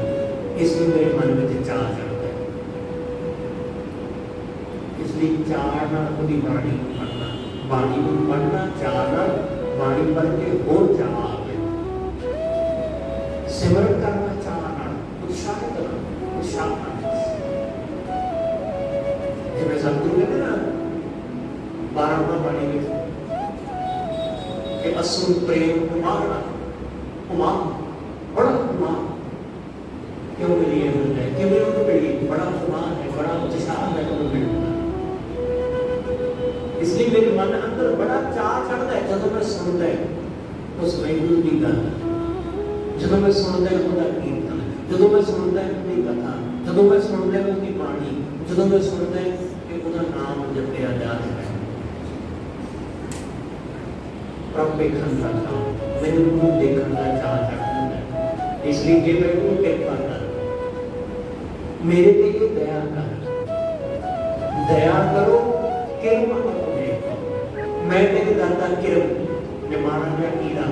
इसलिए मेरे मन में चाह चढ़ता है। इसलिए चाह नाल उहदी बाणी पढ़ना, बाणी को पढ़ना चाह नाल, बाणी पढ़ के होर चाह आवे, सिमरन करना चाह नाल, उत्साहित नाल, उत्साह नाल। जिवें सतगुरु कहते ना 12वां बाणी में कि असुर प्रेम कुमार कुमार बड़ा कुमार क्यों मिली है, क्यों उनको मिली, बड़ा कुमार है, बड़ा उत्साह है उनको मिलना। इसलिए मेरे मन अंदर बड़ा चाह चढ़ता है जब मैं सुनता है उस वाहिगुरू की गल, जब मैं सुनता है उनका कीर्तन, जब मैं सुनता है उनकी कथा, जब मैं सुनता है उनकी बाणी, जब मैं सुनता है कि उनका नाम जपया जा रहा है। प्रभु देखन का चाह, मेरे गुरु देखन का चाह चढ़ता है। इसलिए कि वाहिगुरू कृपा कर मेरे पे ये दया कर, दया करो, किरम अपने, मैं तेरे दाता किरम निमाना गया कीड़ा,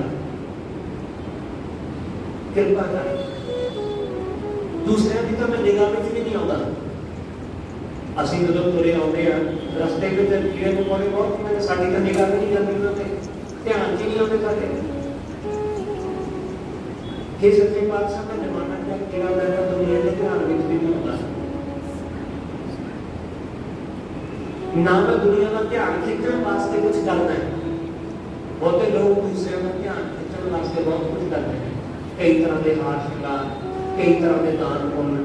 कृपा कर। दूसरे की तो मैं निगाह में भी नहीं आता, असं जो तुरे आते हैं रस्ते में कीड़े मकोड़े बहुत, मैंने साड़ी तो निगाह में नहीं जाती, उन्होंने ध्यान च नहीं आते साढ़े। हे सच्चे पातशाह, मैं निमाना गया कीड़ा मेरा दुनिया के ध्यान में भी नहीं आता, ना मैं दुनिया का ध्यान खिंचने वास्ते कुछ करना है। बहुते लोग दूसरे का ध्यान खिंचने वास्ते बहुत कुछ करते हैं, कई तरह के हार श्रृंगार, कई तरह के दान पुण्य,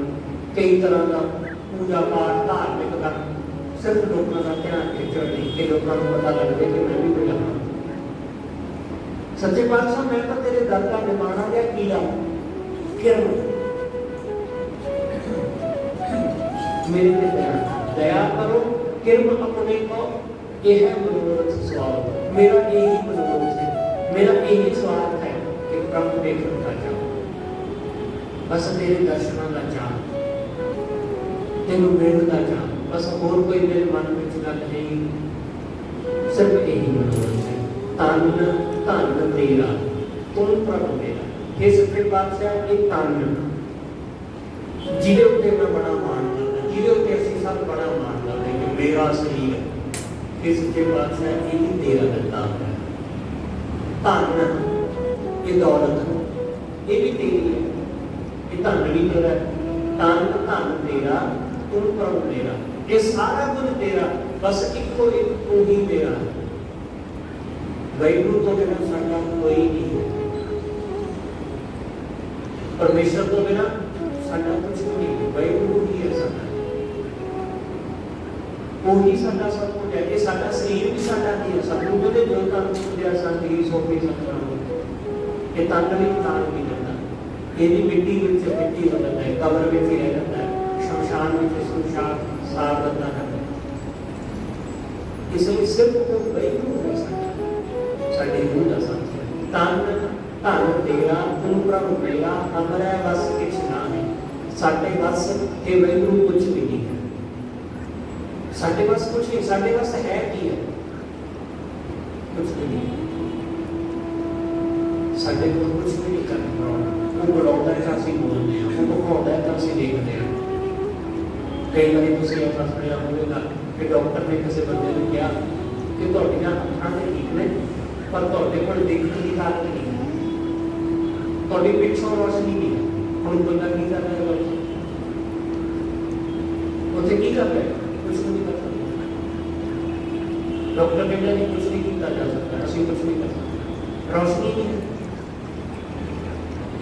कई तरह का पूजा पाठ धार्मिक कर्म, सिर्फ लोगों का ध्यान खिंचने नहीं कि लोगों को पता लगे कि मैं भी कोई हाँ। सच्चे पातशाह मैं तो तेरे दर का निभाना गया कीड़ा किरण मेरे पे दया करो किरण अपने को यह है मनोरथ स्वार्थ मेरा यही मनोरथ है मेरा यही स्वार्थ है कि प्रभु देखने का चाह बस तेरे दर्शनों का चाह तेन मिलने का चाह बस और कोई मेरे मन में गल नहीं सिर्फ यही मनोरथ है तन धन तेरा तुम प्रभु मेरा हे सच्चे पातशाह एक तन जिहदे उत्ते मैं बड़ा मान करदा जिहदे उत्ते असीं सब बड़ा मान करदे कि मेरा शरीर है हे सच्चे पातशाह ये भी तेरा दिता है धन ये दौलत ये भी तेरी है ये धन भी तेरा तन धन तेरा तुम प्रभु मेरा ये सारा कुछ तेरा बस इको एक तू ही मेरा है वाहिगुरू तो बिना साडा कोई नहीं है परमेश्वर तो बिना साडा कुछ नहीं है वाहिगुरू ही है साडा वही साडा सब कुछ है ये साडा शरीर भी साडा नहीं है सतगुरु ने जो काम दिया संगी सोपी सकता ये तन भी तान भी करता ये भी मिट्टी विच मिट्टी बदलता है कब्र विच ही रह जाता है शमशान विच शमशान साफ बदलता है इसलिए सिर्फ वो वाहिगुरू है साडा साडे रूह दा साथी तन धन तेरा तुम प्रभु मेरा हमारा बस किछ ना है साडे बस हे वाहिगुरू कुछ भी नहीं है साडे बस कुछ नहीं साडे बस है की है कुछ भी नहीं साडे को कुछ भी नहीं करना वो बुलाता है ਅਸੀਂ बोलते हैं वो दिखाता है ਅਸੀਂ देखते हैं कई बार ਤੁਸੀਂ ਇਹ ਫਸਲਿਆ ਹੋਵੇਗਾ कि डॉक्टर ने किसी बंदे को कहा कि ਤੁਹਾਡੀਆਂ ਅੱਖਾਂ ਤੇ ਠੀਕ ਨੇ पर ਤੁਹਾਡੇ ਕੋਲ ਦੇਖਣ ਦੀ ਤਾਕਤ ਨਹੀਂ ਹੈ ਤੁਹਾਡੀ ਪਿੱਛੋਂ ਰੋਸ਼ਨੀ ਨਹੀਂ ਹੈ ਹੁਣ ਬੰਦਾ ਕੀ ਕਰ ਰਿਹਾ ਹੈ ਉੱਥੇ ਕੀ ਕਰ ਰਿਹਾ ਕੁਝ ਨਹੀਂ ਕਰ ਸਕਦਾ डॉक्टर कहता नहीं कुछ नहीं किया जा सकता ਅਸੀਂ कुछ नहीं कर सकते रोशनी नहीं है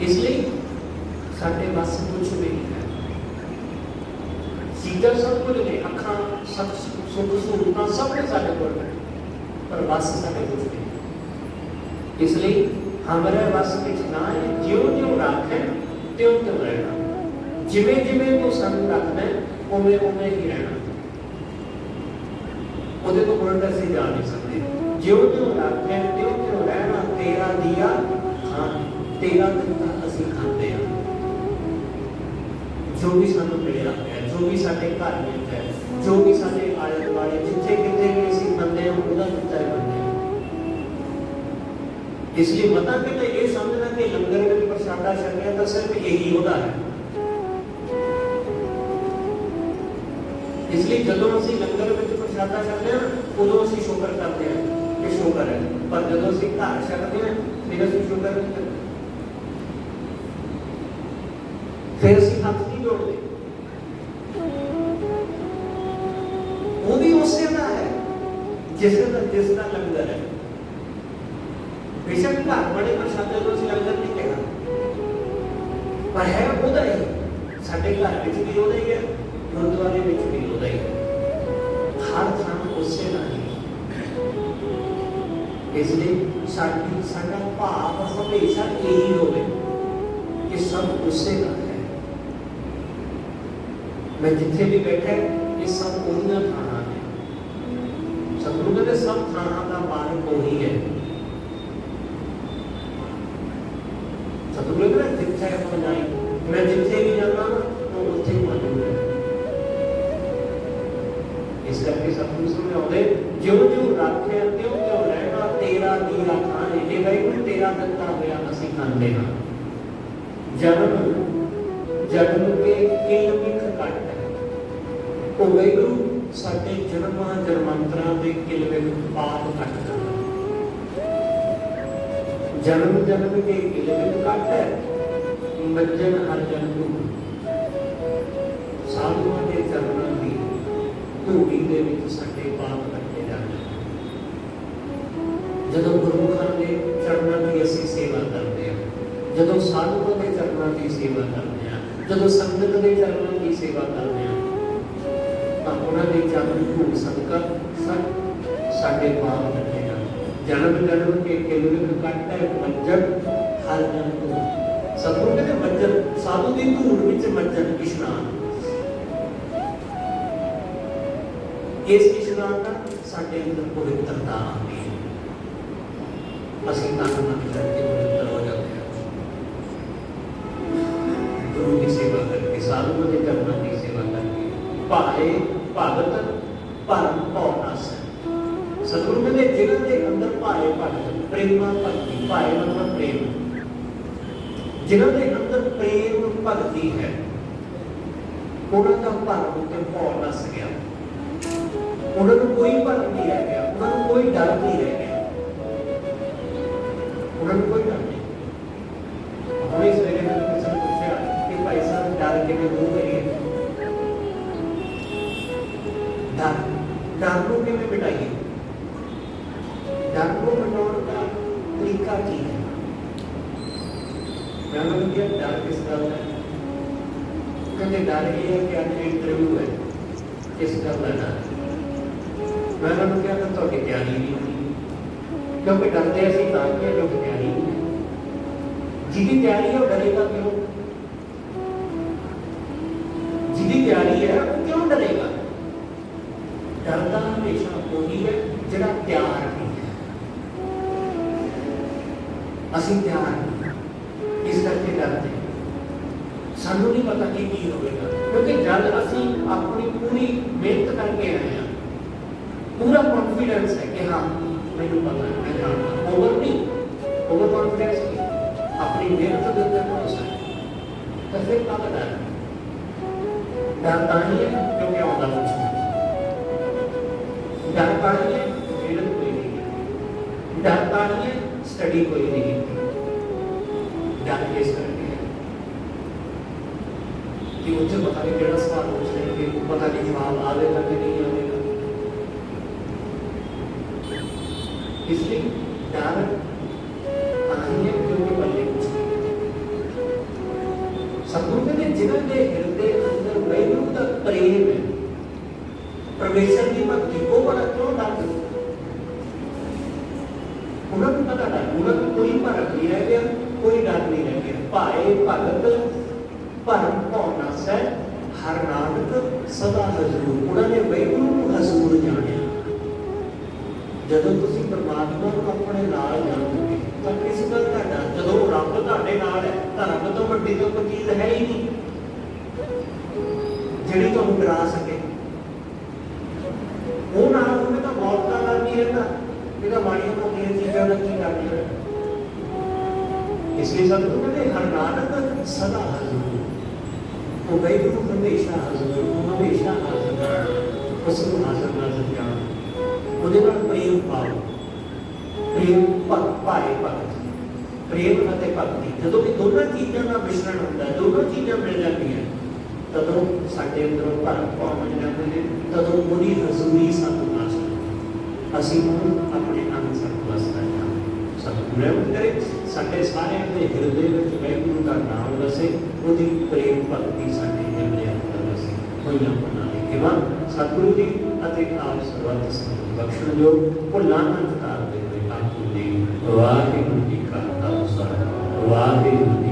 इसलिए साडे बस कुछ भी नहीं है सीधा सब कुछ ने अखा सब सुख सहूलतां सब कुछ साडे कोल है पर बस साडे कुछ नहीं इसलिए हमारे बस कुछ ना है ज्यों ज्यों रखे त्यों त्यों रहना जिमें जिमें तो सानू रखना है उमें उमें ही रहना ਉਹਦੇ ਤੋਂ ਉਲਟ ਅਸੀਂ ਜਾ ਨਹੀਂ ਸਕਦੇ ਜਿਉਂ ਜਿਉਂ ਰੱਖਿਆ ਤਿਉਂ ਤਿਉਂ ਰਹਿਣਾ ਤੇਰਾ ਦਿਆ ਹਾਂ ਤੇਰਾ ਦਿੱਤਾ ਅਸੀਂ ਖਾਂਦੇ ਹਾਂ ਜੋ ਵੀ ਸਾਨੂੰ ਮਿਲਿਆ ਹੈ ਜੋ ਵੀ ਸਾਡੇ ਘਰ ਵਿੱਚ ਹੈ ਜੋ ਵੀ ਸਾਡੇ ਆਲੇ ਦੁਆਲੇ ਜਿੱਥੇ ਕਿਤੇ ਵੀ ਅਸੀਂ ਖਾਂਦੇ ਹਾਂ ਉਹਦਾ ਦਿੱਤਾ ਹੀ ਖਾਂਦੇ ਹਾਂ ਇਸ ਲਈ ਮਤਾ ਕਿ ਇਹ ਸਮਝਣਾ ਕਿ ਲੰਗਰ ਵਿੱਚ ਪ੍ਰਸ਼ਾਦਾ ਛਕਿਆ ਤਾਂ ਸਿਰਫ ਇਹੀ ਉਹਦਾ ਹੈ इसलिए जदों असीं लंगर विच प्रशादा छकदे हां उदों असीं शुकर करदे हां कि शुकर है पर जदों असीं घर छकदे हां फिर असीं शुकर नहीं करदे फिर असीं हथ नहीं जोड़दे वो भी उसे दा है जिसका लंगर है बेशक घर बड़े प्रशादे तो असीं लंगर नहीं कहना पर है उहदा ही साडे घर विच भी उहदा ही है गुरुद्वारे में भी होता ही हर थान उससे नहीं इसलिए साडा भाव हमेशा यही होवे कि सब उससे का है मैं जिथे भी बैठा ये सब उन्हीं थाना है सतगुरु कहते सब थाना का मालिक वही है सतगुरु कहते जिथे हम जाए मैं जिथे भी जाना वो उत्थे मौजूद है इस करके सतगुरु समझाते ज्यों ज्यों रखे त्यों त्यों रहना तेरा दिया खाने जे वाहिगुरू तेरा दिता होया असीं खांदे हां जन्म के किल मिख घट है ओ वाहिगुरू साडे जन्मां जन्मांतरां दे किल मिख पाप घट करदा जन्म के किल मिख घट है मज्जन हर जन्म साधुआं दे चरणां दी धूड़ी दे विच साडे पाप कटे जाते जदों गुरमुखां दे चरणां दी असीं सेवा करते हैं जदों साधुआं दे चरणां दी सेवा करते हैं जदों संगत दे चरणां दी सेवा करते हैं तां उन्हां दे चरण धूड़ सदका साडे पाप कटे जाते जन्म जन्म के किलबिल कट है मज्जन हर जन को सतगुरु कहते मज्जन साधु की धूड़ विच मज्जन इशनान इस इशनान का साडे अंदर पवित्रता आती है असं तन मन करके पवित्र हो जाते हैं गुरु की सेवा करके साधुओं के चरणों की सेवा करके भाए भगत परम पौनास सतगुरु कहते जिन्हों के अंदर भाए भगत प्रेमा भक्ति भाए मतलब प्रेम जिन्हों के अंदर प्रेम भक्ति है उन्होंने भरम उत्ते भौ नस गया उन्होंने कोई भरम नहीं रह गया उन्होंने कोई डर नहीं रह गया उन्होंने कोई डर नहीं हम इस वेले में किसी ने पूछा कि भाई साहब डर के लिए दूर करिए डर डर को किमें मिटाइए डर को मिटाने का तरीका की है मैंने क्या डर किस गल है कहते डर ये है कि आज इंटरव्यू है किस गल का डर मैंने क्या तो थोड़ी तैयारी नहीं होती क्योंकि डरते असं ताकि जो तैयारी नहीं है जिसकी तैयारी है वो डरेगा क्यों जिसकी तैयारी है वो क्यों डरेगा डरता हमेशा वही है जिहड़ा तैयार नहीं है असं तैयार इस करके डरते सानू नहीं पता कि होगा क्योंकि जब असी अपनी पूरी मेहनत करके आए हैं पूरा कॉन्फिडेंस है कि हाँ मैंने पता है मैं जानता ओवर नहीं ओवर कॉन्फिडेंस नहीं अपनी मेहनत के ऊपर भरोसा है तो फिर क्या डर डर ताही है क्योंकि आता कुछ नहीं डर ताही है मेहनत कोई नहीं डर ताही है स्टडी कोई नहीं डर किस करके है कि मुझे पता नहीं केड़ा सवाल पूछ रहे हैं कि पता नहीं जवाब आवेगा कि नहीं आवेगा इसलिए डर आइए क्योंकि बल्ले कुछ नहीं सतगुरु कहते जिन्हों के हृदय अंदर वैगुरु का प्रेम है परमेश्वर की भक्ति वो बड़ा क्यों डर उन्होंने पता डर उन्होंने कोई भरम नहीं रह गया कोई डर नहीं रह गया भाए भगत भरम भौना सै हर नानक सदा हजूर उन्होंने वैगुरु को हजूर जानिया जदों तुसीं परमात्मा को अपने नाल जानोगे तो किस गल का डर जदों रब तुहाडे नाल है तो रब तो वड्डी तो कोई चीज है ही नहीं जिहड़ी तुहानूं डरा सके वो नाल होवे तो मौत का डर नहीं रहता ये माड़ियां मोटियां चीज़ों का की डर है इसलिए सतगुरु कहते हर नानक सदा हजूर वो वैगुरु हमेशा हजूर वो हमेशा हाजिर उसको हाजिर नाज़र जान ਉਹਦੇ ਨਾਲ ਪ੍ਰੇਮ ਪਾਓ ਪ੍ਰੇਮ ਭਾਏ ਭਗਤ ਪ੍ਰੇਮ ਅਤੇ ਭਗਤੀ ਜਦੋਂ ਕਿ ਦੋਨਾਂ ਚੀਜ਼ਾਂ ਦਾ ਮਿਸ਼ਰਣ ਹੁੰਦਾ ਦੋਨੋਂ ਚੀਜ਼ਾਂ ਮਿਲ ਜਾਂਦੀਆਂ ਤਦੋਂ ਸਾਡੇ ਅੰਦਰੋਂ ਭਰਮ ਭਾਵ ਮਿਲ ਜਾਂਦੇ ਨੇ ਤਦੋਂ ਉਹਦੀ ਹਜ਼ੂਰੀ ਸਾਨੂੰ ਹਾਸਲ ਅਸੀਂ ਉਹਨੂੰ ਆਪਣੇ ਅੰਗ ਸਰਪਲਸ ਕਰਦੇ ਹਾਂ ਸਤਿਗੁਰੂ ਕਰੇ ਸਾਡੇ ਸਾਰਿਆਂ ਦੇ ਹਿਰਦੇ ਵਿੱਚ ਵਾਹਿਗੁਰੂ ਦਾ ਨਾਮ ਵਸੇ ਉਹਦੀ ਪ੍ਰੇਮ ਭਗਤੀ ਸਾਡੇ ਹਿਰਦੇ ਅੰਦਰ ਵਸੇ ਹੋਈਆਂ ਬਣਾ ਲਿਖੇਵਾ ਸਤਿਗੁਰੂ ਜੀ ਅਤੇ ਆਪ ਸਰਬੱਤ ਸੰਗਤ ਬਖਸ਼ਣ ਜੋ ਭੁੱਲਾਂ ਨਾ ਕਰ ਦੇ ਆਪ ਜੀ ਵਾਹਿਗੁਰੂ ਜੀ ਕਾ ਖਾਲਸਾ ਵਾਹਿਗੁਰੂ